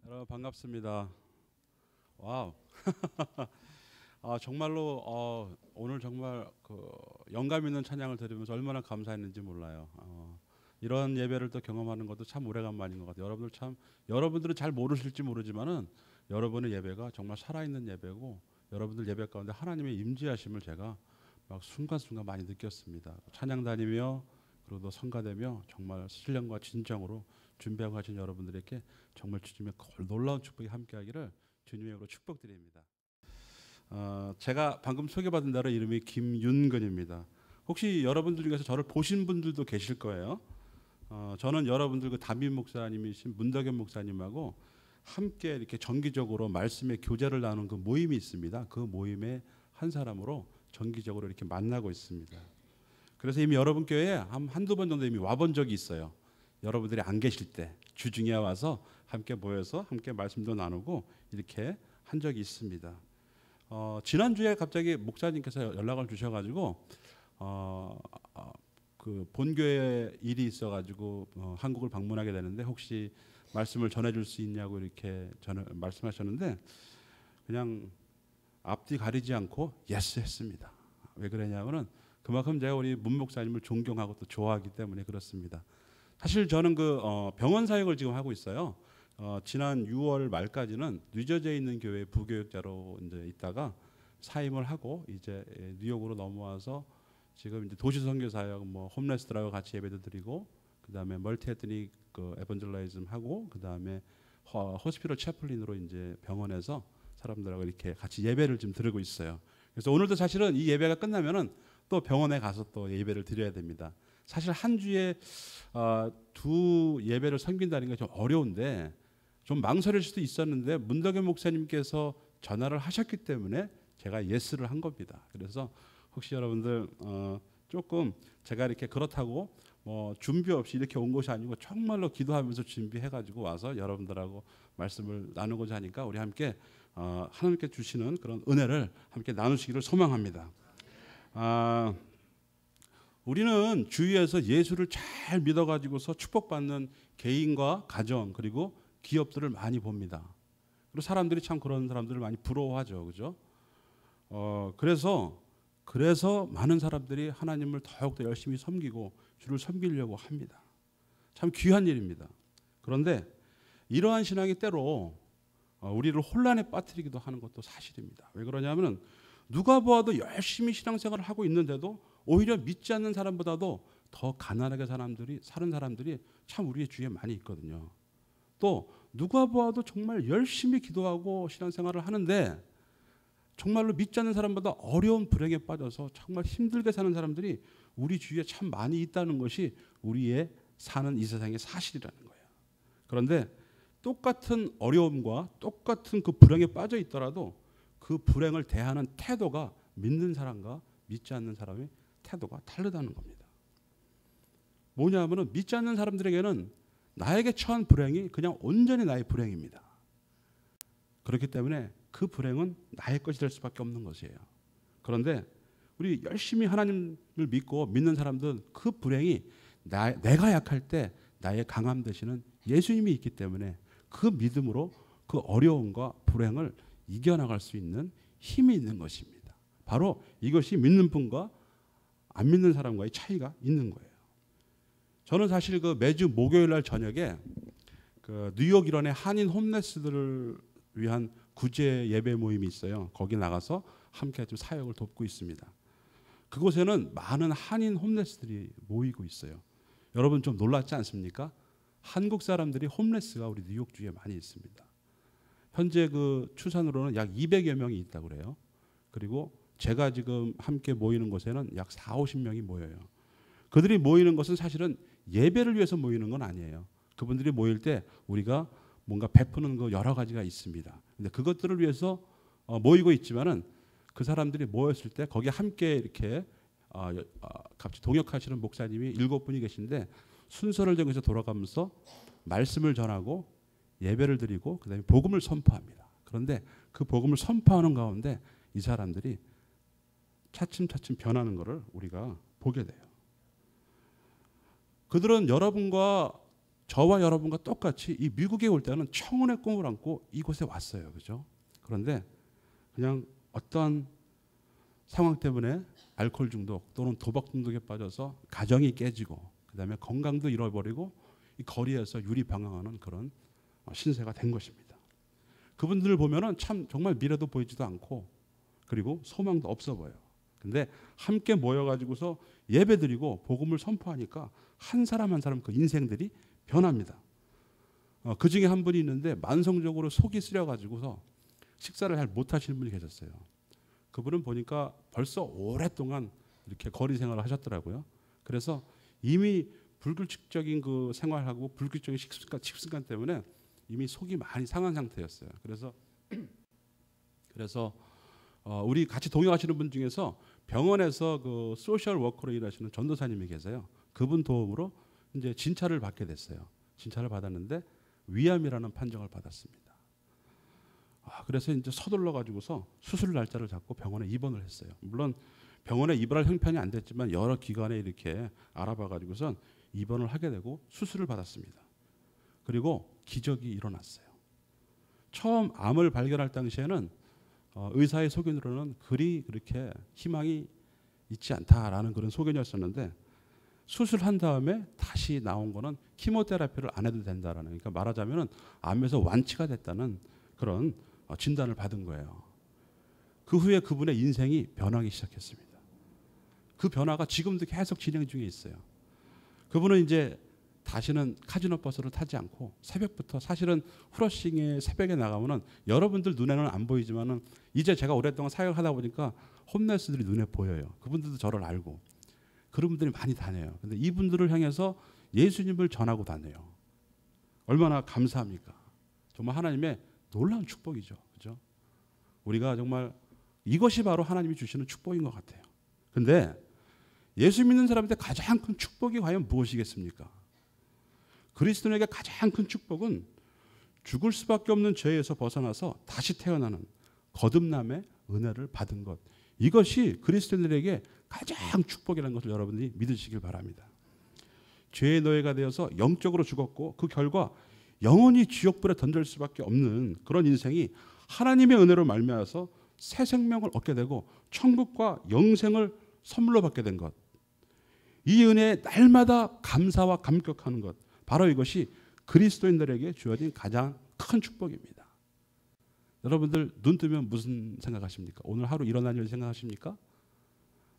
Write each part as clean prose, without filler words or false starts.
여러분 반갑습니다. 와우. 정말로 오늘 정말 그 영감 있는 찬양을 들으면서 얼마나 감사했는지 몰라요. 이런 예배를 또 경험하는 것도 참 오래간만인 것 같아요. 여러분들은 잘 모르실지 모르지만은 여러분의 예배가 정말 살아있는 예배고 여러분들 예배 가운데 하나님의 임재하심을 제가 막 순간순간 많이 느꼈습니다. 찬양 다니며 그리고 또 성가되며 정말 신령과 진정으로 준비하고 하신 여러분들에게 정말 주님의 놀라운 축복이 함께하기를 주님의 이름으로 축복드립니다. 제가 방금 소개받은 대로 이름이 김윤근입니다. 혹시 여러분들 중에서 저를 보신 분들도 계실 거예요. 저는 여러분들 그 담임 목사님이신 문덕현 목사님하고 함께 이렇게 정기적으로 말씀의 교제를 나누는 그 모임이 있습니다. 그 모임의 한 사람으로 정기적으로 이렇게 만나고 있습니다. 그래서 이미 여러분 교회에 한두 번 정도 이미 와본 적이 있어요. 여러분들이 안 계실 때 주중에 와서 함께 모여서 함께 말씀도 나누고 이렇게 한 적이 있습니다. 지난주에 갑자기 목사님께서 연락을 주셔가지고 그 본교회 일이 있어가지고 한국을 방문하게 되는데 혹시 말씀을 전해줄 수 있냐고 이렇게 말씀하셨는데 그냥 앞뒤 가리지 않고 예스 했습니다. 왜 그러냐면은 그만큼 제가 우리 문 목사님을 존경하고 또 좋아하기 때문에 그렇습니다. 사실 저는 그 병원 사역을 지금 하고 있어요. 지난 6월 말까지는 뉴저지에 있는 교회 부교육자로 이제 있다가 사임을 하고 이제 뉴욕으로 넘어와서 지금 이제 도시 선교 사역, 뭐 홈레스들하고 같이 예배도 드리고 그다음에 멀티 에트닉 그 에반젤라이즘 하고 그다음에 호스피럴 채플린으로 이제 병원에서 사람들하고 이렇게 같이 예배를 좀 드리고 있어요. 그래서 오늘도 사실은 이 예배가 끝나면은 또 병원에 가서 또 예배를 드려야 됩니다. 사실 한 주에 두 예배를 섬긴다는 게 좀 어려운데 좀 망설일 수도 있었는데 문덕현 목사님께서 전화를 하셨기 때문에 제가 예스를 한 겁니다. 그래서 혹시 여러분들 조금 제가 이렇게 그렇다고 준비 없이 이렇게 온 것이 아니고 정말로 기도하면서 준비해가지고 와서 여러분들하고 말씀을 나누고자 하니까 우리 함께 하나님께 주시는 그런 은혜를 함께 나누시기를 소망합니다. 우리는 주위에서 예수를 잘 믿어가지고서 축복받는 개인과 가정 그리고 기업들을 많이 봅니다. 그리고 사람들이 참 그런 사람들을 많이 부러워하죠, 그죠? 그래서 많은 사람들이 하나님을 더욱더 열심히 섬기고 주를 섬기려고 합니다. 참 귀한 일입니다. 그런데 이러한 신앙이 때로 우리를 혼란에 빠뜨리기도 하는 것도 사실입니다. 왜 그러냐면은 누가 보아도 열심히 신앙생활을 하고 있는데도 오히려 믿지 않는 사람보다도 더 가난하게 사는 사람들이 참 우리의 주위에 많이 있거든요. 또 누가 보아도 정말 열심히 기도하고 신앙생활을 하는데 정말로 믿지 않는 사람보다 어려운 불행에 빠져서 정말 힘들게 사는 사람들이 우리 주위에 참 많이 있다는 것이 우리의 사는 이 세상의 사실이라는 거예요. 그런데 똑같은 어려움과 똑같은 그 불행에 빠져 있더라도 그 불행을 대하는 태도가 믿는 사람과 믿지 않는 사람의 태도가 다르다는 겁니다. 뭐냐면은 믿지 않는 사람들에게는 나에게 처한 불행이 그냥 온전히 나의 불행입니다. 그렇기 때문에 그 불행은 나의 것이 될 수밖에 없는 것이에요. 그런데 우리 열심히 하나님을 믿고 믿는 사람들은 그 불행이 내가 약할 때 나의 강함 되시는 예수님이 있기 때문에 그 믿음으로 그 어려움과 불행을 이겨나갈 수 있는 힘이 있는 것입니다. 바로 이것이 믿는 분과 안 믿는 사람과의 차이가 있는 거예요. 저는 사실 그 매주 목요일 날 저녁에 그 뉴욕 일원의 한인 홈레스들을 위한 구제 예배 모임이 있어요. 거기 나가서 함께 좀 사역을 돕고 있습니다. 그곳에는 많은 한인 홈레스들이 모이고 있어요. 여러분 좀 놀랐지 않습니까? 한국 사람들이 홈레스가 우리 뉴욕 주에 많이 있습니다. 현재 그 추산으로는 약 200여 명이 있다고 그래요. 그리고 제가 지금 함께 모이는 곳에는 약 40~50명이 모여요. 그들이 모이는 것은 사실은 예배를 위해서 모이는 건 아니에요. 그분들이 모일 때 우리가 뭔가 베푸는 거 여러 가지가 있습니다. 근데 그것들을 위해서 모이고 있지만은 그 사람들이 모였을 때 거기에 함께 이렇게 같이 동역하시는 목사님이 7분이 계신데 순서를 정해서 돌아가면서 말씀을 전하고 예배를 드리고 그다음에 복음을 선포합니다. 그런데 그 복음을 선포하는 가운데 이 사람들이 차츰차츰 변하는 것을 우리가 보게 돼요. 그들은 여러분과 저와 여러분과 똑같이 이 미국에 올 때는 청혼의 꿈을 안고 이곳에 왔어요. 그죠? 그런데 그냥 어떠한 상황 때문에 알코올 중독 또는 도박 중독에 빠져서 가정이 깨지고 그다음에 건강도 잃어버리고 이 거리에서 유리방황하는 그런 신세가 된 것입니다. 그분들을 보면은 참 정말 미래도 보이지도 않고 그리고 소망도 없어 보여요. 근데 함께 모여가지고서 예배드리고 복음을 선포하니까 한 사람 한 사람 그 인생들이 변합니다. 그 중에 한 분이 있는데 만성적으로 속이 쓰려가지고서 식사를 잘 못하시는 분이 계셨어요. 그분은 보니까 벌써 오랫동안 이렇게 거리 생활을 하셨더라고요. 그래서 이미 불규칙적인 그 생활하고 불규칙적인 식습관 때문에 이미 속이 많이 상한 상태였어요. 그래서 우리 같이 동행하시는 분 중에서 병원에서 그 소셜 워커로 일하시는 전도사님이 계세요. 그분 도움으로 이제 진찰을 받게 됐어요. 진찰을 받았는데 위암이라는 판정을 받았습니다. 그래서 이제 서둘러 가지고서 수술 날짜를 잡고 병원에 입원을 했어요. 물론 병원에 입원할 형편이 안 됐지만 여러 기관에 이렇게 알아봐 가지고선 입원을 하게 되고 수술을 받았습니다. 그리고 기적이 일어났어요. 처음 암을 발견할 당시에는 의사의 소견으로는 그리 그렇게 희망이 있지 않다라는 그런 소견이었었는데 수술한 다음에 다시 나온 거는 키모테라피를 안 해도 된다라는, 그러니까 말하자면은 암에서 완치가 됐다는 그런 진단을 받은 거예요. 그 후에 그분의 인생이 변하기 시작했습니다. 그 변화가 지금도 계속 진행 중에 있어요. 그분은 이제 다시는 카지노 버스를 타지 않고 새벽부터, 사실은 후러싱에 새벽에 나가면은 여러분들 눈에는 안 보이지만은 이제 제가 오랫동안 사역을 하다 보니까 홈레스들이 눈에 보여요. 그분들도 저를 알고 그런 분들이 많이 다녀요. 근데 이분들을 향해서 예수님을 전하고 다녀요. 얼마나 감사합니까? 정말 하나님의 놀라운 축복이죠. 그죠? 우리가 정말 이것이 바로 하나님이 주시는 축복인 것 같아요. 근데 예수 믿는 사람한테 가장 큰 축복이 과연 무엇이겠습니까? 그리스도인에게 가장 큰 축복은 죽을 수밖에 없는 죄에서 벗어나서 다시 태어나는 거듭남의 은혜를 받은 것. 이것이 그리스도인들에게 가장 축복이라는 것을 여러분들이 믿으시길 바랍니다. 죄의 노예가 되어서 영적으로 죽었고 그 결과 영원히 지옥불에 던질 수밖에 없는 그런 인생이 하나님의 은혜로 말미암아서 새 생명을 얻게 되고 천국과 영생을 선물로 받게 된 것. 이 은혜에 날마다 감사와 감격하는 것. 바로 이것이 그리스도인들에게 주어진 가장 큰 축복입니다. 여러분들 눈 뜨면 무슨 생각하십니까? 오늘 하루 일어난 일 생각하십니까?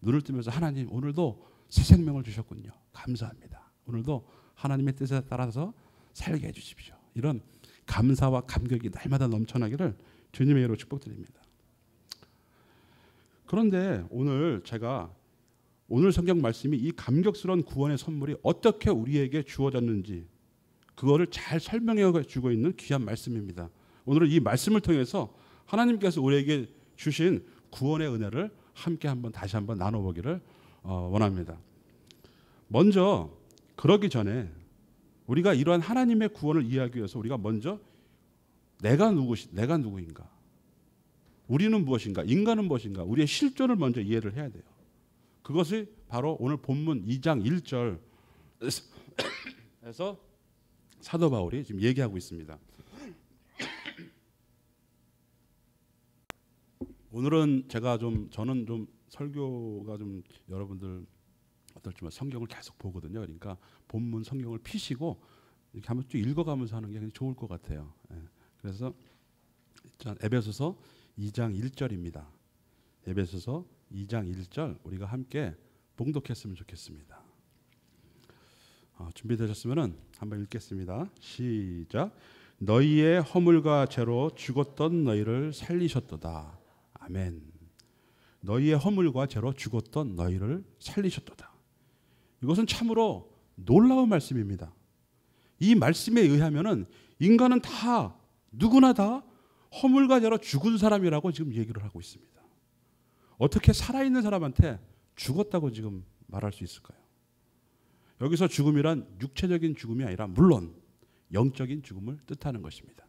눈을 뜨면서 하나님 오늘도 새 생명을 주셨군요. 감사합니다. 오늘도 하나님의 뜻에 따라서 살게 해주십시오. 이런 감사와 감격이 날마다 넘쳐나기를 주님의 이름으로 축복드립니다. 그런데 오늘 제가 오늘 성경 말씀이 이 감격스러운 구원의 선물이 어떻게 우리에게 주어졌는지 그거를 잘 설명해 주고 있는 귀한 말씀입니다. 오늘은 이 말씀을 통해서 하나님께서 우리에게 주신 구원의 은혜를 함께 다시 한번 나눠보기를 원합니다. 먼저 그러기 전에 우리가 이러한 하나님의 구원을 이해하기 위해서 우리가 먼저 내가 누구인가? 우리는 무엇인가? 인간은 무엇인가? 우리의 실존을 먼저 이해를 해야 돼요. 그것이 바로 오늘 본문 2장 1절에서 사도 바울이 지금 얘기하고 있습니다. 오늘은 저는 좀 설교가 좀 여러분들 어떨지만 성경을 계속 보거든요. 그러니까 본문 성경을 피시고 이렇게 한번 쭉 읽어가면서 하는 게 굉장히 좋을 것 같아요. 그래서 에베소서 2장 1절입니다. 에베소서 2장 1절 우리가 함께 봉독했으면 좋겠습니다. 준비되셨으면 한번 읽겠습니다. 시작. 너희의 허물과 죄로 죽었던 너희를 살리셨도다. 아멘. 너희의 허물과 죄로 죽었던 너희를 살리셨도다. 이것은 참으로 놀라운 말씀입니다. 이 말씀에 의하면은 인간은 다 누구나 다 허물과 죄로 죽은 사람이라고 지금 얘기를 하고 있습니다. 어떻게 살아있는 사람한테 죽었다고 지금 말할 수 있을까요? 여기서 죽음이란 육체적인 죽음이 아니라 물론 영적인 죽음을 뜻하는 것입니다.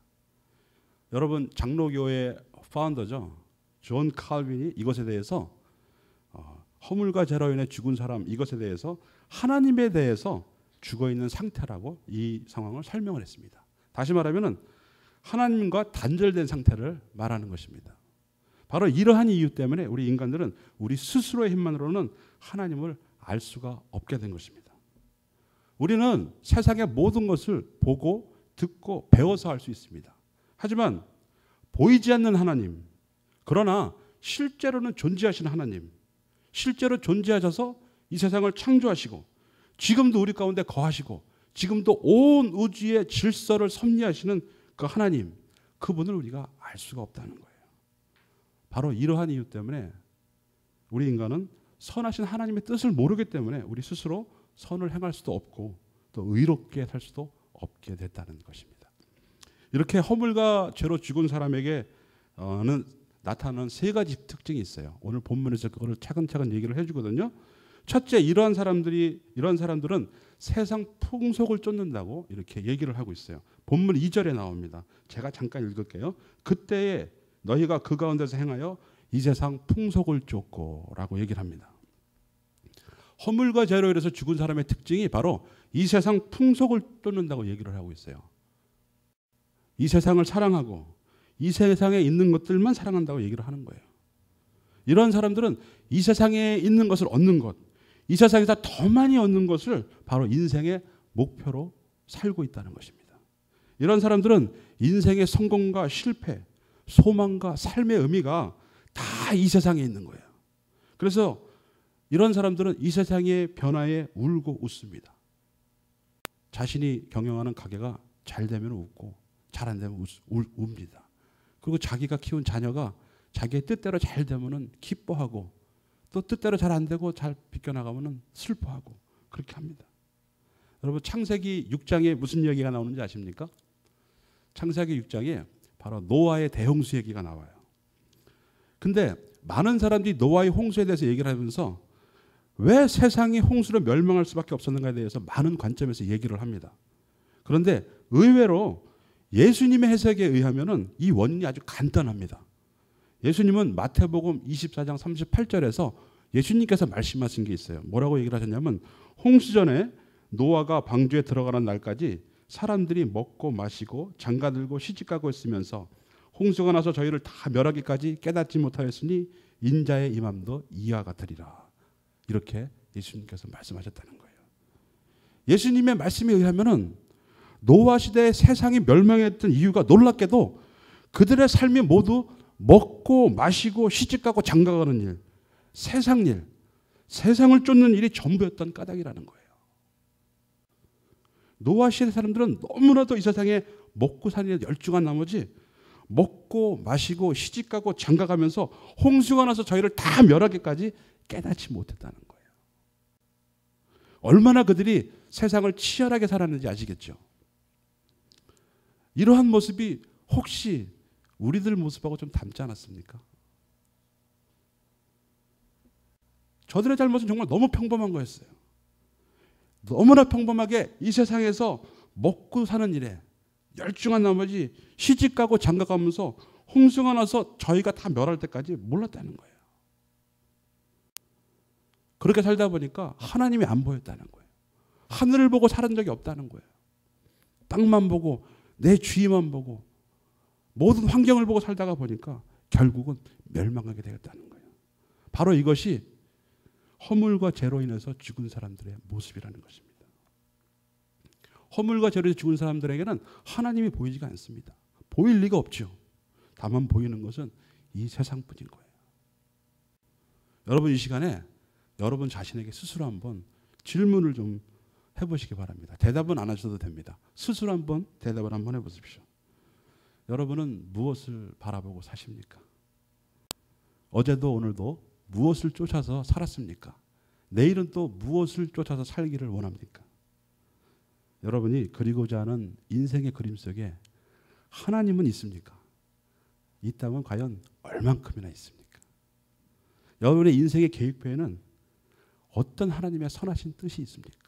여러분 장로교의 파운더죠. 존 칼빈이 이것에 대해서 허물과 죄로 인해 죽은 사람 이것에 대해서 하나님에 대해서 죽어있는 상태라고 이 상황을 설명을 했습니다. 다시 말하면 하나님과 단절된 상태를 말하는 것입니다. 바로 이러한 이유 때문에 우리 인간들은 우리 스스로의 힘만으로는 하나님을 알 수가 없게 된 것입니다. 우리는 세상의 모든 것을 보고 듣고 배워서 알 수 있습니다. 하지만 보이지 않는 하나님, 그러나 실제로는 존재하시는 하나님, 실제로 존재하셔서 이 세상을 창조하시고 지금도 우리 가운데 거하시고 지금도 온 우주의 질서를 섭리하시는 그 하나님, 그분을 우리가 알 수가 없다는 거예요. 바로 이러한 이유 때문에 우리 인간은 선하신 하나님의 뜻을 모르기 때문에 우리 스스로 선을 행할 수도 없고 또 의롭게 살 수도 없게 됐다는 것입니다. 이렇게 허물과 죄로 죽은 사람에게는 나타나는 세 가지 특징이 있어요. 오늘 본문에서 그거를 차근차근 얘기를 해주거든요. 첫째, 이런 사람들은 세상 풍속을 쫓는다고 이렇게 얘기를 하고 있어요. 본문 2절에 나옵니다. 제가 잠깐 읽을게요. 그때에 너희가 그 가운데서 행하여 이 세상 풍속을 쫓고라고 얘기를 합니다. 허물과 죄로 인해서 죽은 사람의 특징이 바로 이 세상 풍속을 쫓는다고 얘기를 하고 있어요. 이 세상을 사랑하고 이 세상에 있는 것들만 사랑한다고 얘기를 하는 거예요. 이런 사람들은 이 세상에 있는 것을 얻는 것, 이 세상에서 더 많이 얻는 것을 바로 인생의 목표로 살고 있다는 것입니다. 이런 사람들은 인생의 성공과 실패, 소망과 삶의 의미가 다 이 세상에 있는 거예요. 그래서 이런 사람들은 이 세상의 변화에 울고 웃습니다. 자신이 경영하는 가게가 잘 되면 웃고 잘 안 되면 웁니다. 그리고 자기가 키운 자녀가 자기의 뜻대로 잘 되면 기뻐하고 또 뜻대로 잘 안 되고 잘 비껴나가면 슬퍼하고 그렇게 합니다. 여러분 창세기 6장에 무슨 이야기가 나오는지 아십니까? 창세기 6장에 바로 노아의 대홍수 얘기가 나와요. 근데 많은 사람들이 노아의 홍수에 대해서 얘기를 하면서 왜 세상이 홍수로 멸망할 수밖에 없었는가에 대해서 많은 관점에서 얘기를 합니다. 그런데 의외로 예수님의 해석에 의하면 이 원인이 아주 간단합니다. 예수님은 마태복음 24장 38절에서 예수님께서 말씀하신 게 있어요. 뭐라고 얘기를 하셨냐면 홍수 전에 노아가 방주에 들어가는 날까지 사람들이 먹고 마시고 장가들고 시집가고 있으면서 홍수가 나서 저희를 다 멸하기까지 깨닫지 못하였으니 인자의 임함도 이와 같으리라. 이렇게 예수님께서 말씀하셨다는 거예요. 예수님의 말씀에 의하면 노아 시대에 세상이 멸망했던 이유가 놀랍게도 그들의 삶이 모두 먹고 마시고 시집가고 장가가는 일, 세상 일, 세상을 쫓는 일이 전부였던 까닭이라는 거예요. 노아 시대 사람들은 너무나도 이 세상에 먹고 사는 일에 열중한 나머지 먹고 마시고 시집가고 장가가면서 홍수가 나서 저희를 다 멸하기까지 깨닫지 못했다는 거예요. 얼마나 그들이 세상을 치열하게 살았는지 아시겠죠? 이러한 모습이 혹시 우리들 모습하고 좀 닮지 않았습니까? 저들의 잘못은 정말 너무 평범한 거였어요. 너무나 평범하게 이 세상에서 먹고 사는 일에 열중한 나머지 시집가고 장가가면서 홍수가 나서 저희가 다 멸할 때까지 몰랐다는 거예요. 그렇게 살다 보니까 하나님이 안 보였다는 거예요. 하늘을 보고 살은 적이 없다는 거예요. 땅만 보고 내 주위만 보고 모든 환경을 보고 살다가 보니까 결국은 멸망하게 되었다는 거예요. 바로 이것이 허물과 죄로 인해서 죽은 사람들의 모습이라는 것입니다. 허물과 죄로 인해서 죽은 사람들에게는 하나님이 보이지가 않습니다. 보일 리가 없죠. 다만 보이는 것은 이 세상뿐인 거예요. 여러분 이 시간에 여러분 자신에게 스스로 한번 질문을 좀 해보시기 바랍니다. 대답은 안 하셔도 됩니다. 스스로 한번 대답을 한번 해보십시오. 여러분은 무엇을 바라보고 사십니까? 어제도 오늘도 무엇을 쫓아서 살았습니까? 내일은 또 무엇을 쫓아서 살기를 원합니까? 여러분이 그리고자 하는 인생의 그림 속에 하나님은 있습니까? 있다면 과연 얼만큼이나 있습니까? 여러분의 인생의 계획표에는 어떤 하나님의 선하신 뜻이 있습니까?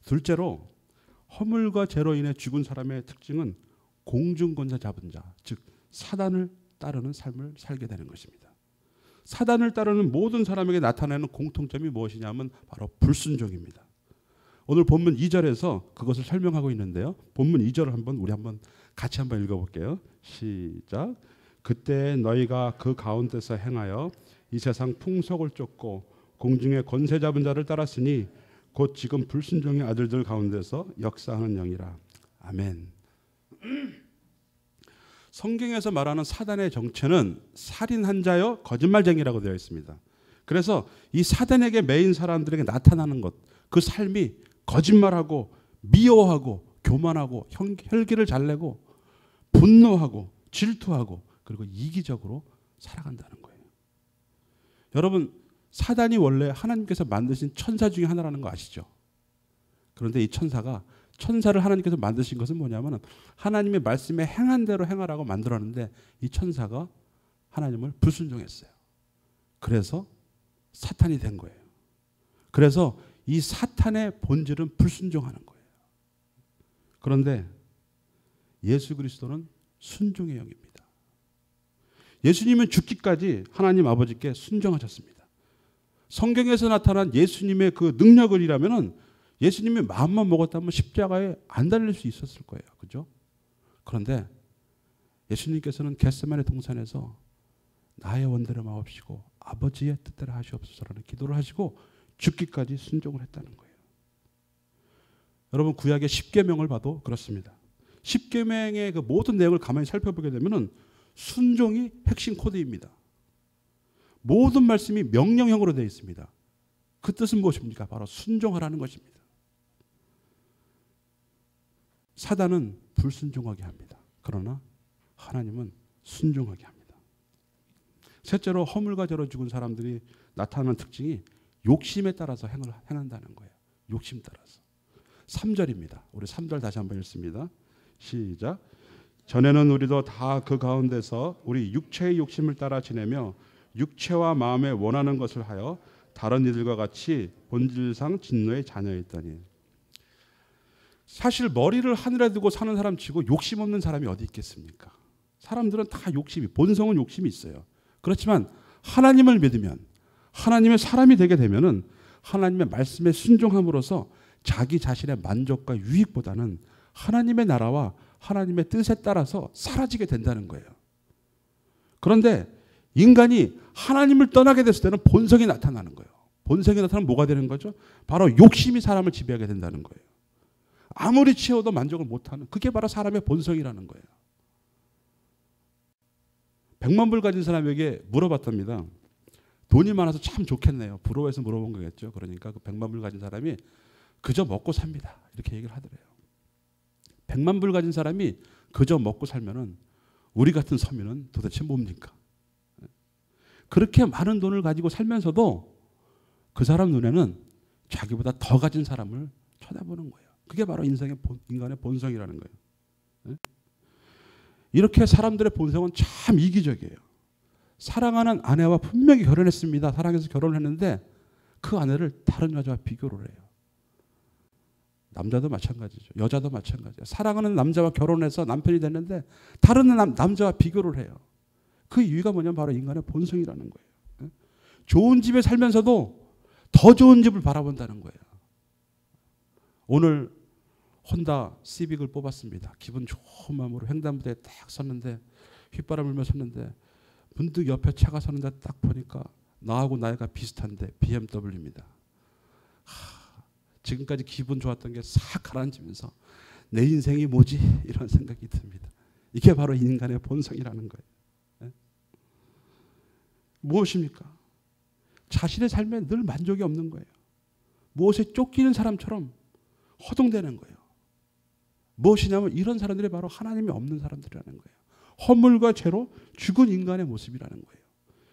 둘째로 허물과 죄로 인해 죽은 사람의 특징은 공중권세 잡은 자, 즉 사단을 따르는 삶을 살게 되는 것입니다. 사단을 따르는 모든 사람에게 나타나는 공통점이 무엇이냐면 바로 불순종입니다. 오늘 본문 2절에서 그것을 설명하고 있는데요. 본문 2절을 우리 같이 한번 읽어볼게요. 시작. 그때 너희가 그 가운데서 행하여 이 세상 풍속을 쫓고 공중의 권세 잡은 자를 따랐으니 곧 지금 불순종의 아들들 가운데서 역사하는 영이라. 아멘. 성경에서 말하는 사단의 정체는 살인한 자여 거짓말쟁이라고 되어 있습니다. 그래서 이 사단에게 매인 사람들에게 나타나는 것, 그 삶이 거짓말하고 미워하고 교만하고 혈기를 잘 내고 분노하고 질투하고 그리고 이기적으로 살아간다는 거예요. 여러분, 사단이 원래 하나님께서 만드신 천사 중에 하나라는 거 아시죠? 그런데 이 천사를 하나님께서 만드신 것은 뭐냐면 하나님의 말씀에 행한 대로 행하라고 만들었는데 이 천사가 하나님을 불순종했어요. 그래서 사탄이 된 거예요. 그래서 이 사탄의 본질은 불순종하는 거예요. 그런데 예수 그리스도는 순종의 영입니다. 예수님은 죽기까지 하나님 아버지께 순종하셨습니다. 성경에서 나타난 예수님의 그 능력을이라면은 예수님이 마음만 먹었다면 십자가에 안 달릴 수 있었을 거예요. 그죠? 그런데 예수님께서는 겟세마네 동산에서 나의 원대로 마옵시고 아버지의 뜻대로 하시옵소서라는 기도를 하시고 죽기까지 순종을 했다는 거예요. 여러분, 구약의 십계명을 봐도 그렇습니다. 십계명의 그 모든 내용을 가만히 살펴보게 되면은 순종이 핵심 코드입니다. 모든 말씀이 명령형으로 되어 있습니다. 그 뜻은 무엇입니까? 바로 순종하라는 것입니다. 사단은 불순종하게 합니다. 그러나 하나님은 순종하게 합니다. 셋째로 허물과 죄로 죽은 사람들이 나타나는 특징이 욕심에 따라서 행한다는 거예요. 욕심 따라서. 3절입니다. 우리 3절 다시 한번 읽습니다. 시작. 전에는 우리도 다 그 가운데서 우리 육체의 욕심을 따라 지내며 육체와 마음에 원하는 것을 하여 다른 이들과 같이 본질상 진노의 자녀였더니. 사실 머리를 하늘에 두고 사는 사람 치고 욕심 없는 사람이 어디 있겠습니까? 사람들은 다 본성은 욕심이 있어요. 그렇지만 하나님을 믿으면, 하나님의 사람이 되게 되면은 하나님의 말씀에 순종함으로써 자기 자신의 만족과 유익보다는 하나님의 나라와 하나님의 뜻에 따라서 사라지게 된다는 거예요. 그런데 인간이 하나님을 떠나게 됐을 때는 본성이 나타나는 거예요. 본성이 나타나면 뭐가 되는 거죠? 바로 욕심이 사람을 지배하게 된다는 거예요. 아무리 채워도 만족을 못하는, 그게 바로 사람의 본성이라는 거예요. 100만 불 가진 사람에게 물어봤답니다. 돈이 많아서 참 좋겠네요. 부러워해서 물어본 거겠죠. 그러니까 그 100만 불 가진 사람이 그저 먹고 삽니다. 이렇게 얘기를 하더래요. 100만 불 가진 사람이 그저 먹고 살면은 우리 같은 서민은 도대체 뭡니까? 그렇게 많은 돈을 가지고 살면서도 그 사람 눈에는 자기보다 더 가진 사람을 쳐다보는 거예요. 그게 바로 인간의 본성이라는 거예요. 이렇게 사람들의 본성은 참 이기적이에요. 사랑하는 아내와 분명히 결혼했습니다. 사랑해서 결혼을 했는데 그 아내를 다른 여자와 비교를 해요. 남자도 마찬가지죠. 여자도 마찬가지예요. 사랑하는 남자와 결혼해서 남편이 됐는데 다른 남자와 비교를 해요. 그 이유가 뭐냐면 바로 인간의 본성이라는 거예요. 좋은 집에 살면서도 더 좋은 집을 바라본다는 거예요. 오늘 혼다 시빅을 뽑았습니다. 기분 좋은 마음으로 횡단무대에 딱 섰는데 휘바람 불며 섰는데 문득 옆에 차가 서는데 딱 보니까 나하고 나이가 비슷한데 BMW입니다. 지금까지 기분 좋았던 게 싹 가라앉으면서 내 인생이 뭐지? 이런 생각이 듭니다. 이게 바로 인간의 본성이라는 거예요. 무엇입니까? 자신의 삶에 늘 만족이 없는 거예요. 무엇에 쫓기는 사람처럼 허둥대는 거예요. 무엇이냐면 이런 사람들이 바로 하나님이 없는 사람들이라는 거예요. 허물과 죄로 죽은 인간의 모습이라는 거예요.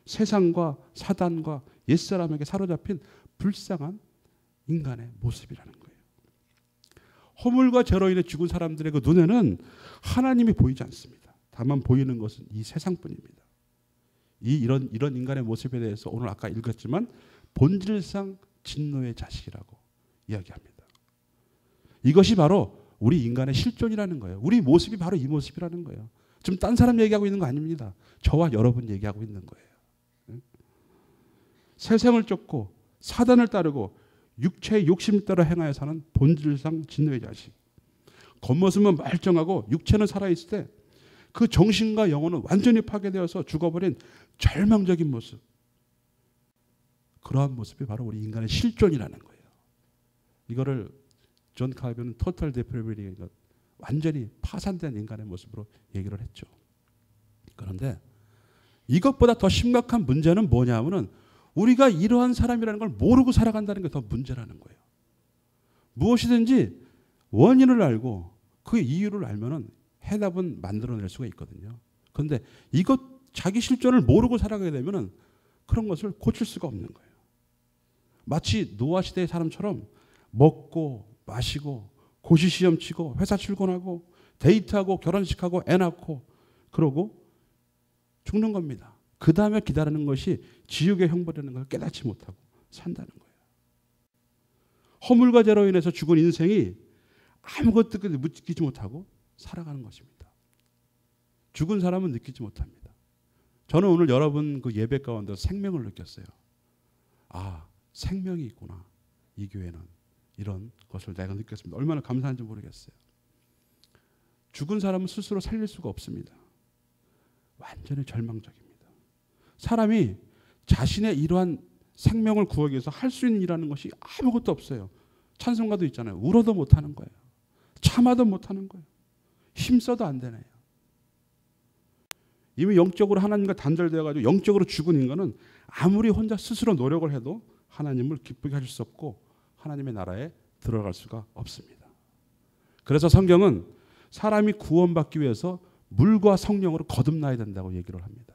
세상과 사단과 옛사람에게 사로잡힌 불쌍한 인간의 모습이라는 거예요. 허물과 죄로 인해 죽은 사람들의 그 눈에는 하나님이 보이지 않습니다. 다만 보이는 것은 이 세상뿐입니다. 이런 인간의 모습에 대해서 오늘 아까 읽었지만 본질상 진노의 자식이라고 이야기합니다. 이것이 바로 우리 인간의 실존이라는 거예요. 우리 모습이 바로 이 모습이라는 거예요. 지금 딴 사람 얘기하고 있는 거 아닙니다. 저와 여러분 얘기하고 있는 거예요. 세상을 쫓고 사단을 따르고 육체의 욕심 따라 행하여 사는 본질상 진노의 자식. 겉모습은 멀쩡하고 육체는 살아있을 때 그 정신과 영혼은 완전히 파괴되어서 죽어버린 절망적인 모습. 그러한 모습이 바로 우리 인간의 실존이라는 거예요. 이거를 존 칼빈은 토탈 데프레비리, 완전히 파산된 인간의 모습으로 얘기를 했죠. 그런데 이것보다 더 심각한 문제는 뭐냐면은 우리가 이러한 사람이라는 걸 모르고 살아간다는 게 더 문제라는 거예요. 무엇이든지 원인을 알고 그 이유를 알면은 해답은 만들어낼 수가 있거든요. 그런데 이것 자기 실존을 모르고 살아가게 되면은 그런 것을 고칠 수가 없는 거예요. 마치 노아 시대의 사람처럼 먹고 마시고 고시 시험 치고 회사 출근하고 데이트하고 결혼식하고 애 낳고 그러고 죽는 겁니다. 그 다음에 기다리는 것이 지옥의 형벌이라는 걸 깨닫지 못하고 산다는 거예요. 허물과 죄로 인해서 죽은 인생이 아무것도 느끼지 못하고 살아가는 것입니다. 죽은 사람은 느끼지 못합니다. 저는 오늘 여러분 그 예배 가운데 생명을 느꼈어요. 아, 생명이 있구나. 이 교회는 이런 것을 내가 느꼈습니다. 얼마나 감사한지 모르겠어요. 죽은 사람은 스스로 살릴 수가 없습니다. 완전히 절망적입니다. 사람이 자신의 이러한 생명을 구하기 위해서 할 수 있는 일이라는 것이 아무것도 없어요. 찬송가도 있잖아요. 울어도 못하는 거예요. 참아도 못하는 거예요. 힘써도 안 되네요. 이미 영적으로 하나님과 단절되어가지고 영적으로 죽은 인간은 아무리 혼자 스스로 노력을 해도 하나님을 기쁘게 하실 수 없고 하나님의 나라에 들어갈 수가 없습니다. 그래서 성경은 사람이 구원받기 위해서 물과 성령으로 거듭나야 된다고 얘기를 합니다.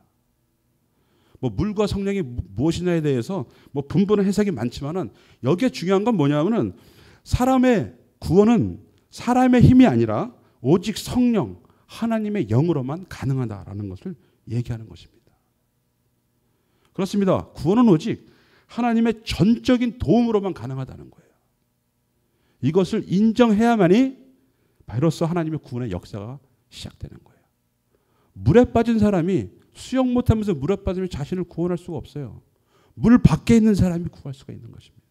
뭐 물과 성령이 무엇이냐에 대해서 뭐 분분한 해석이 많지만은 여기에 중요한 건 뭐냐면은 사람의 구원은 사람의 힘이 아니라 오직 성령, 하나님의 영으로만 가능하다라는 것을 얘기하는 것입니다. 그렇습니다. 구원은 오직 하나님의 전적인 도움으로만 가능하다는 거예요. 이것을 인정해야만이 바로서 하나님의 구원의 역사가 시작되는 거예요. 물에 빠진 사람이 수영 못하면서 물에 빠지면 자신을 구원할 수가 없어요. 물 밖에 있는 사람이 구할 수가 있는 것입니다.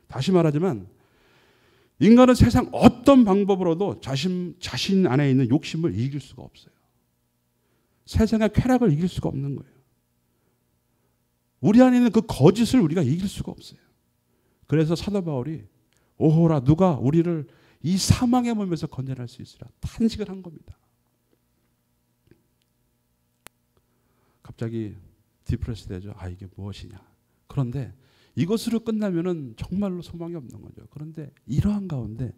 다시 말하지만 인간은 세상 어떤 방법으로도 자신 안에 있는 욕심을 이길 수가 없어요. 세상의 쾌락을 이길 수가 없는 거예요. 우리 안에 있는 그 거짓을 우리가 이길 수가 없어요. 그래서 사도 바울이 오호라 누가 우리를 이 사망의 몸에서 건져낼 수 있으라 탄식을 한 겁니다. 갑자기 디프레스 되죠. 아 이게 무엇이냐. 그런데 이것으로 끝나면은 정말로 소망이 없는 거죠. 그런데 이러한 가운데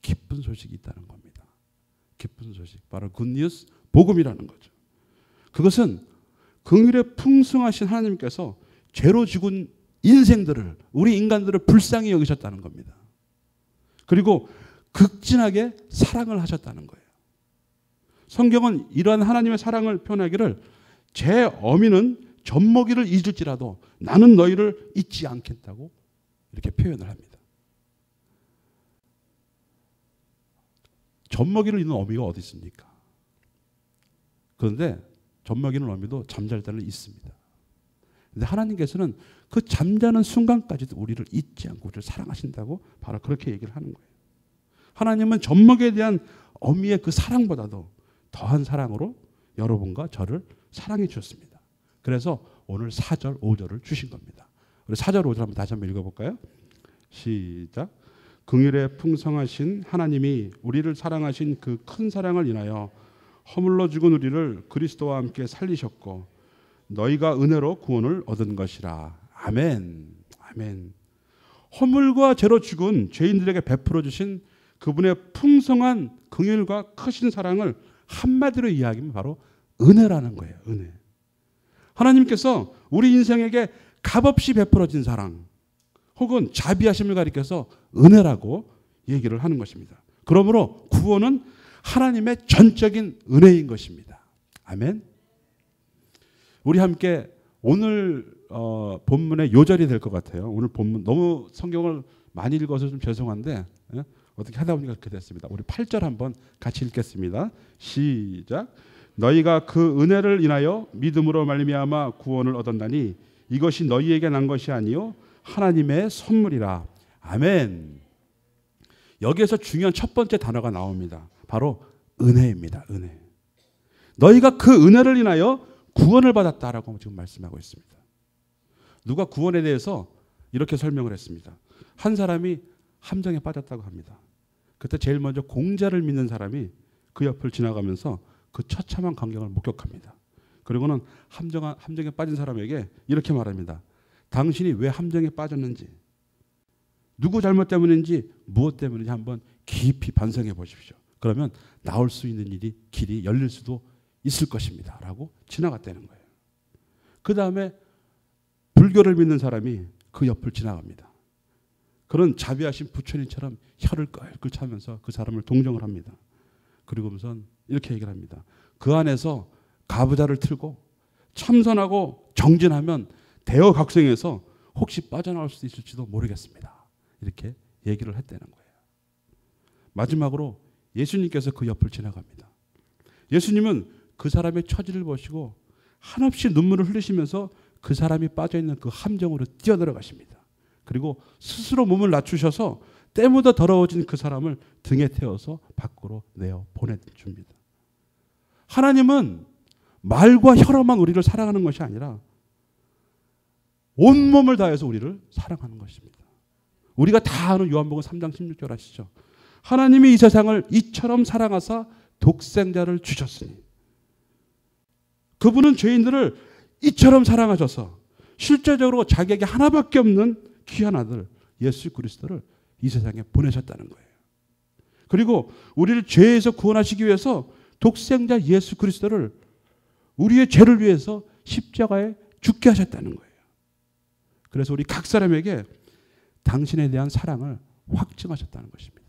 기쁜 소식이 있다는 겁니다. 기쁜 소식. 바로 굿뉴스 복음이라는 거죠. 그것은 긍휼에 풍성하신 하나님께서 죄로 죽은 인생들을 우리 인간들을 불쌍히 여기셨다는 겁니다. 그리고 극진하게 사랑을 하셨다는 거예요. 성경은 이러한 하나님의 사랑을 표현하기를 제 어미는 젖먹이를 잊을지라도 나는 너희를 잊지 않겠다고 이렇게 표현을 합니다. 젖먹이를 잊는 어미가 어디 있습니까? 그런데 젖먹이는 어미도 잠잘 때는 있습니다. 그런데 하나님께서는 그 잠자는 순간까지도 우리를 잊지 않고 우리를 사랑하신다고 바로 그렇게 얘기를 하는 거예요. 하나님은 젖먹이에 대한 어미의 그 사랑보다도 더한 사랑으로 여러분과 저를 사랑해 주셨습니다. 그래서 오늘 4절, 5절을 주신 겁니다. 우리 4절, 5절 한번 다시 한번 읽어볼까요? 시작. 긍휼에 풍성하신 하나님이 우리를 사랑하신 그 큰 사랑을 인하여 허물러 죽은 우리를 그리스도와 함께 살리셨고 너희가 은혜로 구원을 얻은 것이라. 아멘. 아멘. 허물과 죄로 죽은 죄인들에게 베풀어 주신 그분의 풍성한 긍휼과 크신 사랑을 한마디로 이야기하면 바로 은혜라는 거예요. 은혜. 하나님께서 우리 인생에게 값없이 베풀어진 사랑 혹은 자비하심을 가리켜서 은혜라고 얘기를 하는 것입니다. 그러므로 구원은 하나님의 전적인 은혜인 것입니다. 아멘. 우리 함께 오늘 본문의 요절이 될 것 같아요. 오늘 본문 너무 성경을 많이 읽어서 좀 죄송한데 어떻게 하다 보니까 그렇게 됐습니다. 우리 8절 한번 같이 읽겠습니다. 시작. 너희가 그 은혜를 인하여 믿음으로 말미암아 구원을 얻었나니 이것이 너희에게 난 것이 아니요 하나님의 선물이라. 아멘. 여기에서 중요한 첫 번째 단어가 나옵니다. 바로 은혜입니다. 은혜. 너희가 그 은혜를 인하여 구원을 받았다라고 지금 말씀하고 있습니다. 누가 구원에 대해서 이렇게 설명을 했습니다. 한 사람이 함정에 빠졌다고 합니다. 그때 제일 먼저 공자를 믿는 사람이 그 옆을 지나가면서 그 처참한 광경을 목격합니다. 그리고는 함정에 빠진 사람에게 이렇게 말합니다. 당신이 왜 함정에 빠졌는지, 누구 잘못 때문인지, 무엇 때문인지 한번 깊이 반성해 보십시오. 그러면 나올 수 있는 길이 열릴 수도 있을 것입니다. 라고 지나갔다는 거예요. 그 다음에 불교를 믿는 사람이 그 옆을 지나갑니다. 그런 자비하신 부처님처럼 혀를 끌끌 차면서 그 사람을 동정을 합니다. 그리고 우선 이렇게 얘기를 합니다. 그 안에서 가부좌를 틀고 참선하고 정진하면 대어각성에서 혹시 빠져나올 수 있을지도 모르겠습니다. 이렇게 얘기를 했다는 거예요. 마지막으로 예수님께서 그 옆을 지나갑니다. 예수님은 그 사람의 처지를 보시고 한없이 눈물을 흘리시면서 그 사람이 빠져있는 그 함정으로 뛰어들어가십니다. 그리고 스스로 몸을 낮추셔서 때 묻어 더러워진 그 사람을 등에 태워서 밖으로 내어 보내줍니다. 하나님은 말과 혀로만 우리를 사랑하는 것이 아니라 온몸을 다해서 우리를 사랑하는 것입니다. 우리가 다 아는 요한복음 3장 16절 아시죠? 하나님이 이 세상을 이처럼 사랑하사 독생자를 주셨으니, 그분은 죄인들을 이처럼 사랑하셔서 실제적으로 자기에게 하나밖에 없는 귀한 아들 예수 그리스도를 이 세상에 보내셨다는 거예요. 그리고 우리를 죄에서 구원하시기 위해서 독생자 예수 그리스도를 우리의 죄를 위해서 십자가에 죽게 하셨다는 거예요. 그래서 우리 각 사람에게 당신에 대한 사랑을 확증하셨다는 것입니다.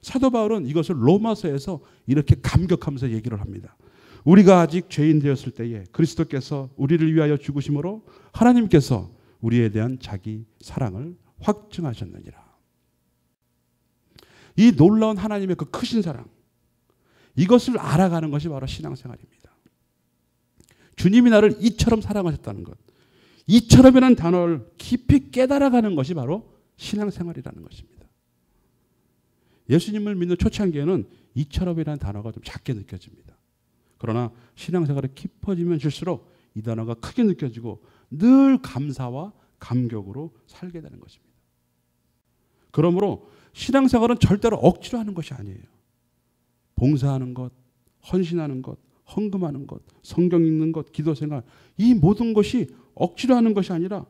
사도 바울은 이것을 로마서에서 이렇게 감격하면서 얘기를 합니다. 우리가 아직 죄인 되었을 때에 그리스도께서 우리를 위하여 죽으심으로 하나님께서 우리에 대한 자기 사랑을 확증하셨느니라. 이 놀라운 하나님의 그 크신 사랑, 이것을 알아가는 것이 바로 신앙생활입니다. 주님이 나를 이처럼 사랑하셨다는 것, 이처럼이라는 단어를 깊이 깨달아가는 것이 바로 신앙생활이라는 것입니다. 예수님을 믿는 초창기에는 이처럼이라는 단어가 좀 작게 느껴집니다. 그러나 신앙생활이 깊어지면 질수록 이 단어가 크게 느껴지고 늘 감사와 감격으로 살게 되는 것입니다. 그러므로 신앙생활은 절대로 억지로 하는 것이 아니에요. 봉사하는 것, 헌신하는 것, 헌금하는 것, 성경 읽는 것, 기도생활, 이 모든 것이 억지로 하는 것이 아니라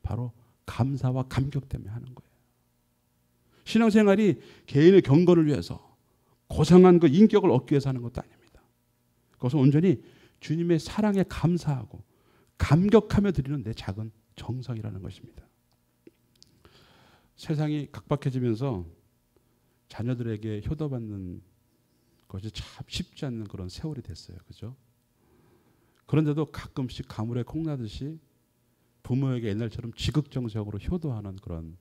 바로 감사와 감격 때문에 하는 거예요. 신앙생활이 개인의 경건을 위해서 고상한 그 인격을 얻기 위해서 하는 것도 아닙니다. 그것은 온전히 주님의 사랑에 감사하고 감격하며 드리는 내 작은 정성이라는 것입니다. 세상이 각박해지면서 자녀들에게 효도받는 것이 참 쉽지 않는 그런 세월이 됐어요. 그죠? 그런데도 가끔씩 가물에 콩나듯이 부모에게 옛날처럼 지극정성으로 효도하는 그런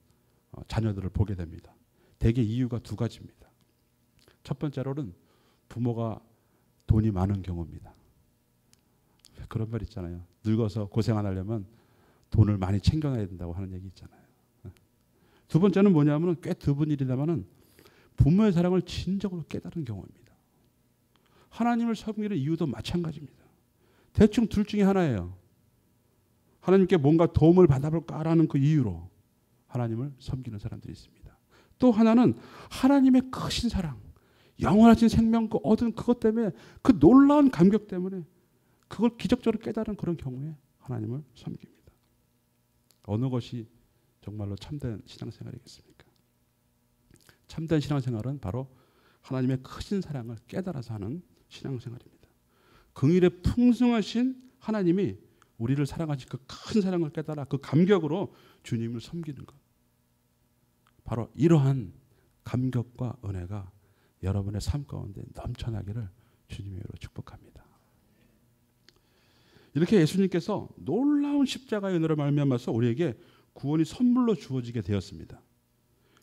자녀들을 보게 됩니다. 대개 이유가 두 가지입니다. 첫 번째로는 부모가 돈이 많은 경우입니다. 그런 말 있잖아요. 늙어서 고생 안 하려면 돈을 많이 챙겨놔야 된다고 하는 얘기 있잖아요. 두 번째는 뭐냐면 꽤 드문 일이다마는 부모의 사랑을 진정으로 깨달은 경우입니다. 하나님을 섬기는 이유도 마찬가지입니다. 대충 둘 중에 하나예요. 하나님께 뭔가 도움을 받아볼까라는 그 이유로 하나님을 섬기는 사람들이 있습니다. 또 하나는 하나님의 크신 사랑, 영원하신 생명 얻은 그것 때문에, 그 놀라운 감격 때문에 그걸 기적적으로 깨달은 그런 경우에 하나님을 섬깁니다. 어느 것이 정말로 참된 신앙생활이겠습니까? 참된 신앙생활은 바로 하나님의 크신 사랑을 깨달아서 하는 신앙생활입니다. 긍휼의 풍성하신 하나님이 우리를 사랑하신 그 큰 사랑을 깨달아 그 감격으로 주님을 섬기는 것. 바로 이러한 감격과 은혜가 여러분의 삶 가운데 넘쳐나기를 주님의 이름으로 축복합니다. 이렇게 예수님께서 놀라운 십자가의 은혜로 말미암아서 우리에게 구원이 선물로 주어지게 되었습니다.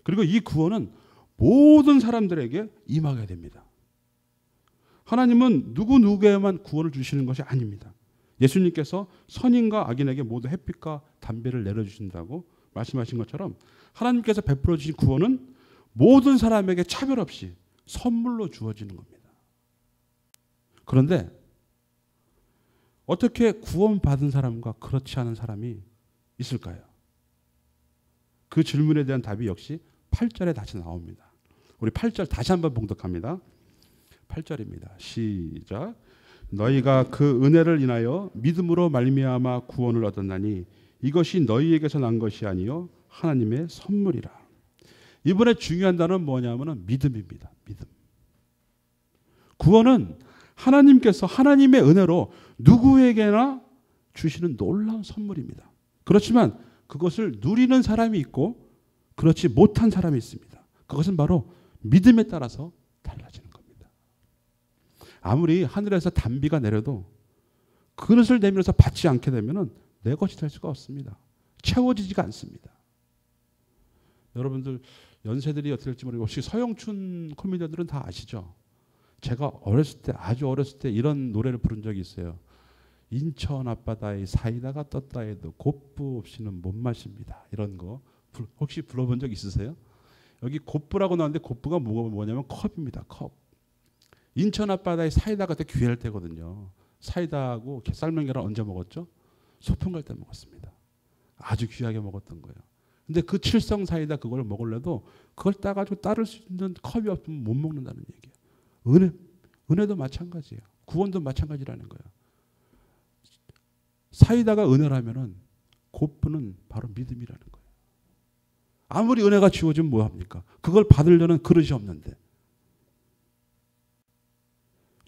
그리고 이 구원은 모든 사람들에게 임하게 됩니다. 하나님은 누구에게만 구원을 주시는 것이 아닙니다. 예수님께서 선인과 악인에게 모두 햇빛과 담배를 내려주신다고 말씀하신 것처럼 하나님께서 베풀어 주신 구원은 모든 사람에게 차별 없이 선물로 주어지는 겁니다. 그런데 어떻게 구원받은 사람과 그렇지 않은 사람이 있을까요? 그 질문에 대한 답이 역시 8절에 다시 나옵니다. 우리 8절 다시 한번 봉독합니다. 8절입니다. 시작. 너희가 그 은혜를 인하여 믿음으로 말미암아 구원을 얻었나니 이것이 너희에게서 난 것이 아니요 하나님의 선물이라. 이번에 중요한 단어는 뭐냐면 믿음입니다. 믿음. 구원은 하나님께서 하나님의 은혜로 누구에게나 주시는 놀라운 선물입니다. 그렇지만 그것을 누리는 사람이 있고 그렇지 못한 사람이 있습니다. 그것은 바로 믿음에 따라서 달라지는 겁니다. 아무리 하늘에서 단비가 내려도 그릇을 내밀어서 받지 않게 되면 내 것이 될 수가 없습니다. 채워지지가 않습니다. 여러분들 연세들이 어떻게 될지 모르고 혹시 서영춘 코미디언들은 다 아시죠? 제가 어렸을 때 아주 어렸을 때 이런 노래를 부른 적이 있어요. 인천 앞바다에 사이다가 떴다 해도 곱부 없이는 못 마십니다. 이런 거 혹시 불러본 적 있으세요? 여기 곱부라고 나왔는데 곱부가 뭐냐면 컵입니다. 컵. 인천 앞바다에 사이다가 되게 귀할 때거든요. 사이다하고 삶은 계란 언제 먹었죠? 소풍 갈 때 먹었습니다. 아주 귀하게 먹었던 거예요. 근데 그 칠성 사이다 그걸 먹으려도 그걸 따가지고 따를 수 있는 컵이 없으면 못 먹는다는 얘기예요. 은혜도 마찬가지예요. 구원도 마찬가지라는 거예요. 사이다가 은혜라면은 곱부는 바로 믿음이라는 거예요. 아무리 은혜가 주어지면 뭐합니까? 그걸 받으려는 그릇이 없는데.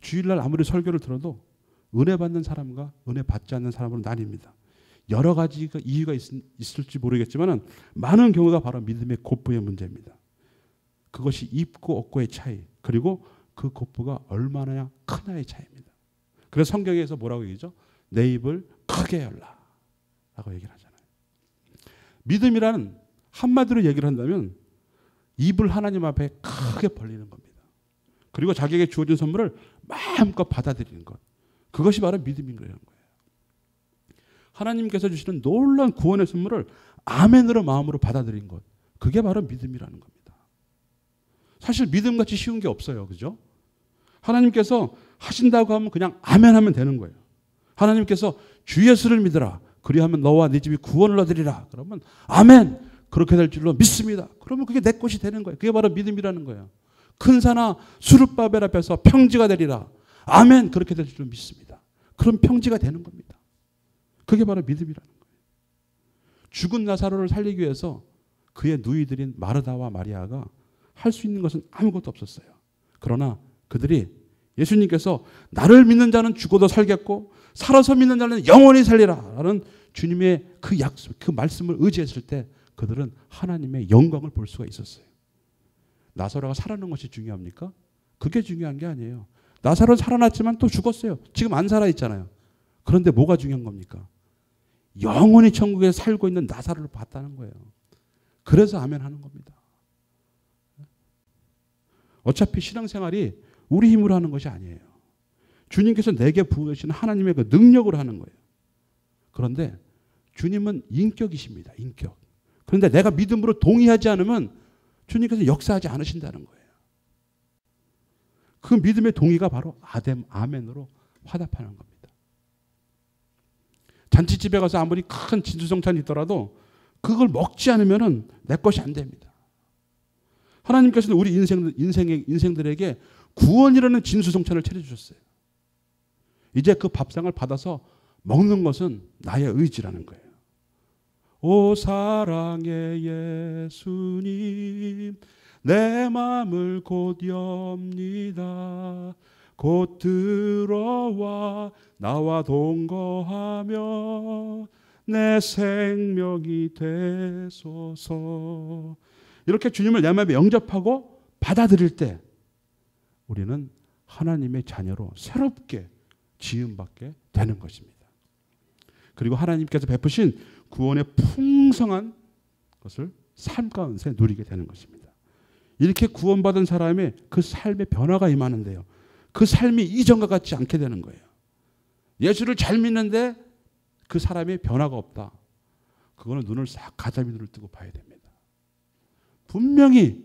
주일날 아무리 설교를 들어도 은혜 받는 사람과 은혜 받지 않는 사람으로 나뉩니다. 여러 가지 이유가 있을지 모르겠지만 많은 경우가 바로 믿음의 곱부의 문제입니다. 그것이 있고 없고의 차이, 그리고 그 곱부가 얼마나 크나의 차이입니다. 그래서 성경에서 뭐라고 얘기하죠? 내 입을 크게 열라 라고 얘기를 하잖아요. 믿음이라는 한마디로 얘기를 한다면 입을 하나님 앞에 크게 벌리는 겁니다. 그리고 자기에게 주어진 선물을 마음껏 받아들이는 것. 그것이 바로 믿음인 거예요. 하나님께서 주시는 놀라운 구원의 선물을 아멘으로 마음으로 받아들인 것. 그게 바로 믿음이라는 겁니다. 사실 믿음같이 쉬운 게 없어요. 그죠? 하나님께서 하신다고 하면 그냥 아멘하면 되는 거예요. 하나님께서 주 예수를 믿으라. 그리하면 너와 네 집이 구원을 얻으리라. 그러면 아멘. 그렇게 될 줄로 믿습니다. 그러면 그게 내 것이 되는 거예요. 그게 바로 믿음이라는 거예요. 큰 산아 수룹바벨 앞에서 평지가 되리라. 아멘. 그렇게 될 줄로 믿습니다. 그럼 평지가 되는 겁니다. 그게 바로 믿음이라는 거예요. 죽은 나사로를 살리기 위해서 그의 누이들인 마르다와 마리아가 할 수 있는 것은 아무것도 없었어요. 그러나 그들이 예수님께서 나를 믿는 자는 죽어도 살겠고 살아서 믿는 자는 영원히 살리라 라는 주님의 그 약속, 그 말씀을 의지했을 때 그들은 하나님의 영광을 볼 수가 있었어요. 나사로가 살아난 것이 중요합니까? 그게 중요한 게 아니에요. 나사로는 살아났지만 또 죽었어요. 지금 안 살아있잖아요. 그런데 뭐가 중요한 겁니까? 영원히 천국에 살고 있는 나사로를 봤다는 거예요. 그래서 아멘 하는 겁니다. 어차피 신앙생활이 우리 힘으로 하는 것이 아니에요. 주님께서 내게 부으신 하나님의 그 능력으로 하는 거예요. 그런데 주님은 인격이십니다. 인격. 그런데 내가 믿음으로 동의하지 않으면 주님께서 역사하지 않으신다는 거예요. 그 믿음의 동의가 바로 아멘으로 화답하는 겁니다. 잔치집에 가서 아무리 큰 진수성찬이 있더라도 그걸 먹지 않으면 내 것이 안 됩니다. 하나님께서는 우리 인생들에게 구원이라는 진수성찬을 차려주셨어요. 이제 그 밥상을 받아서 먹는 것은 나의 의지라는 거예요. 오 사랑의 예수님 내 마음을 곧 엽니다. 곧 들어와 나와 동거하며 내 생명이 되소서. 이렇게 주님을 내 마음에 영접하고 받아들일 때 우리는 하나님의 자녀로 새롭게 지음받게 되는 것입니다. 그리고 하나님께서 베푸신 구원의 풍성한 것을 삶 가운데 누리게 되는 것입니다. 이렇게 구원받은 사람의 그 삶의 변화가 임하는데요. 그 삶이 이전과 같지 않게 되는 거예요. 예수를 잘 믿는데 그 사람의 변화가 없다. 그거는 눈을 싹 가자미 눈을 뜨고 봐야 됩니다. 분명히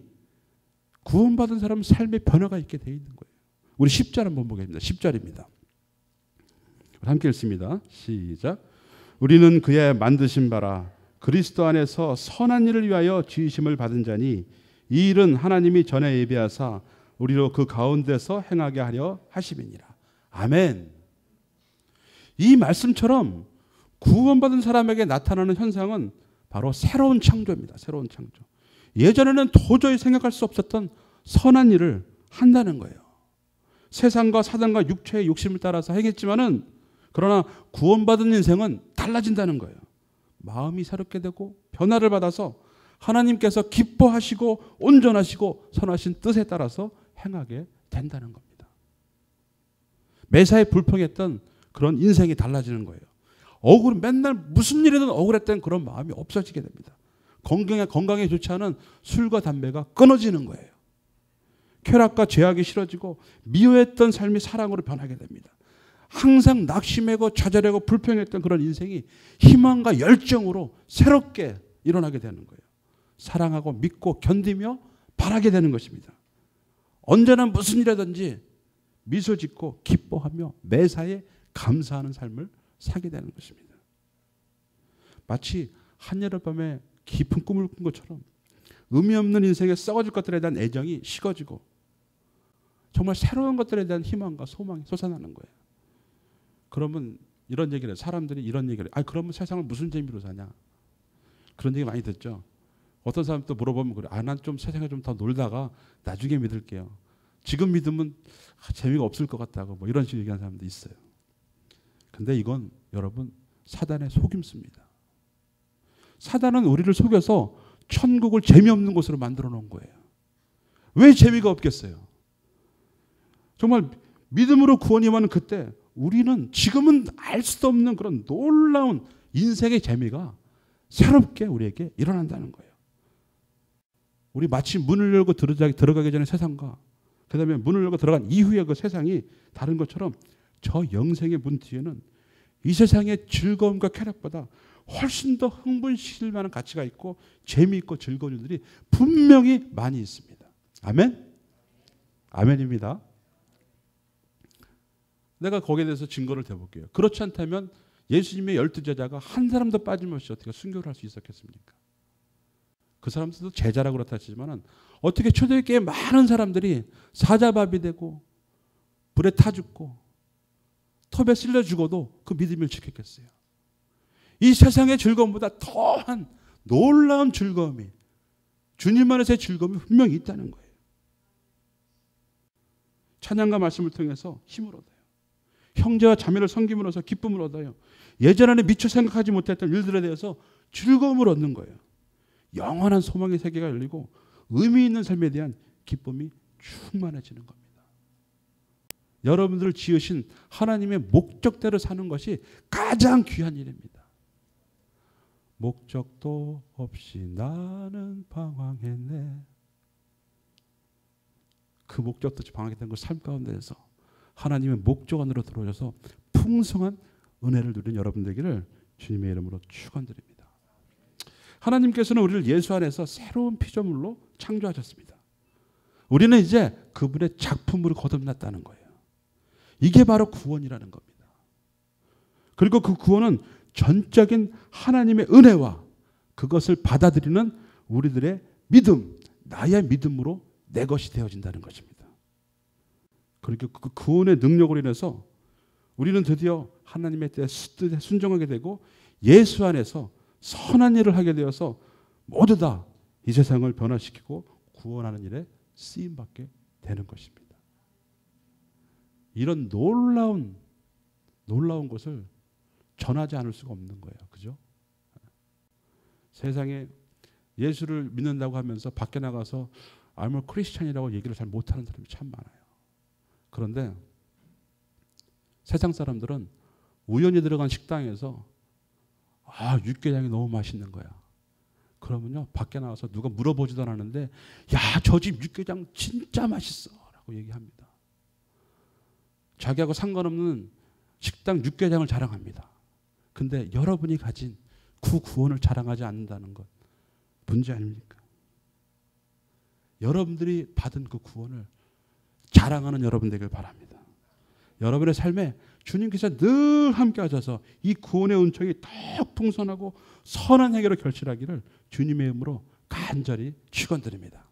구원받은 사람은 삶의 변화가 있게 돼 있는 거예요. 우리 10절 한번 보겠습니다. 10절입니다. 함께 읽습니다. 시작. 우리는 그의 만드신 바라 그리스도 안에서 선한 일을 위하여 지으심을 받은 자니 이 일은 하나님이 전에 예비하사 우리로 그 가운데서 행하게 하려 하심이니라. 아멘. 이 말씀처럼 구원받은 사람에게 나타나는 현상은 바로 새로운 창조입니다. 새로운 창조. 예전에는 도저히 생각할 수 없었던 선한 일을 한다는 거예요. 세상과 사단과 육체의 욕심을 따라서 행했지만은 그러나 구원받은 인생은 달라진다는 거예요. 마음이 새롭게 되고 변화를 받아서 하나님께서 기뻐하시고 온전하시고 선하신 뜻에 따라서 행하게 된다는 겁니다. 매사에 불평했던 그런 인생이 달라지는 거예요. 맨날 무슨 일이든 억울했던 그런 마음이 없어지게 됩니다. 건강에 좋지 않은 술과 담배가 끊어지는 거예요. 쾌락과 죄악이 싫어지고 미워했던 삶이 사랑으로 변하게 됩니다. 항상 낙심하고 좌절하고 불평했던 그런 인생이 희망과 열정으로 새롭게 일어나게 되는 거예요. 사랑하고 믿고 견디며 바라게 되는 것입니다. 언제나 무슨 일이든지 미소 짓고 기뻐하며 매사에 감사하는 삶을 살게 되는 것입니다. 마치 한여름밤에 깊은 꿈을 꾼 것처럼 의미 없는 인생에 썩어질 것들에 대한 애정이 식어지고 정말 새로운 것들에 대한 희망과 소망이 솟아나는 거예요. 그러면 이런 얘기를 해요. 사람들이 이런 얘기를 해요. 그러면 세상을 무슨 재미로 사냐. 그런 얘기 많이 듣죠. 어떤 사람 또 물어보면 그래. 난 좀 세상에 좀 더 놀다가 나중에 믿을게요. 지금 믿으면 재미가 없을 것 같다고 뭐 이런 식으로 얘기하는 사람도 있어요. 근데 이건 여러분 사단의 속임수입니다. 사단은 우리를 속여서 천국을 재미없는 곳으로 만들어 놓은 거예요. 왜 재미가 없겠어요? 정말 믿음으로 구원이 임하는 그때 우리는 지금은 알 수도 없는 그런 놀라운 인생의 재미가 새롭게 우리에게 일어난다는 거예요. 우리 마치 문을 열고 들어가기 전에 세상과 그 다음에 문을 열고 들어간 이후에 그 세상이 다른 것처럼 저 영생의 문 뒤에는 이 세상의 즐거움과 쾌락보다 훨씬 더 흥분시킬 만한 가치가 있고 재미있고 즐거운 일들이 분명히 많이 있습니다. 아멘? 아멘입니다. 내가 거기에 대해서 증거를 대볼게요. 그렇지 않다면 예수님의 12제자가 한 사람도 빠짐없이 어떻게 순교를 할 수 있었겠습니까? 그 사람들도 제자라고 그렇다 치지만 어떻게 초대교회에 많은 사람들이 사자밥이 되고 불에 타 죽고 톱에 쓸려 죽어도 그 믿음을 지켰겠어요. 이 세상의 즐거움보다 더한 놀라운 즐거움이 주님 안에서의 즐거움이 분명히 있다는 거예요. 찬양과 말씀을 통해서 힘을 얻어요. 형제와 자매를 섬김으로써 기쁨을 얻어요. 예전에는 미처 생각하지 못했던 일들에 대해서 즐거움을 얻는 거예요. 영원한 소망의 세계가 열리고 의미 있는 삶에 대한 기쁨이 충만해지는 겁니다. 여러분들을 지으신 하나님의 목적대로 사는 것이 가장 귀한 일입니다. 목적도 없이 나는 방황했네. 그 목적도 없이 방황했던 그 삶 가운데에서 하나님의 목적 안으로 들어오셔서 풍성한 은혜를 누린 여러분 되기를 주님의 이름으로 축원드립니다. 하나님께서는 우리를 예수 안에서 새로운 피조물로 창조하셨습니다. 우리는 이제 그분의 작품으로 거듭났다는 거예요. 이게 바로 구원이라는 겁니다. 그리고 그 구원은 전적인 하나님의 은혜와 그것을 받아들이는 우리들의 믿음, 나의 믿음으로 내 것이 되어진다는 것입니다. 그리고 그 구원의 능력으로 인해서 우리는 드디어 하나님의 뜻에 순종하게 되고 예수 안에서 선한 일을 하게 되어서 모두 다 이 세상을 변화시키고 구원하는 일에 쓰임받게 되는 것입니다. 이런 놀라운 것을 전하지 않을 수가 없는 거예요. 그죠? 세상에 예수를 믿는다고 하면서 밖에 나가서 I'm a Christian이라고 얘기를 잘 못하는 사람이 참 많아요. 그런데 세상 사람들은 우연히 들어간 식당에서 육개장이 너무 맛있는 거야. 그러면요 밖에 나와서 누가 물어보지도 않았는데 야, 저 집 육개장 진짜 맛있어 라고 얘기합니다. 자기하고 상관없는 식당 육개장을 자랑합니다. 근데 여러분이 가진 그 구원을 자랑하지 않는다는 것 문제 아닙니까? 여러분들이 받은 그 구원을 자랑하는 여러분 되길 바랍니다. 여러분의 삶에 주님께서 늘 함께 하셔서 이 구원의 은총이 더욱 풍성하고 선한 행위로 결실하기를 주님의 이름으로 간절히 축원드립니다.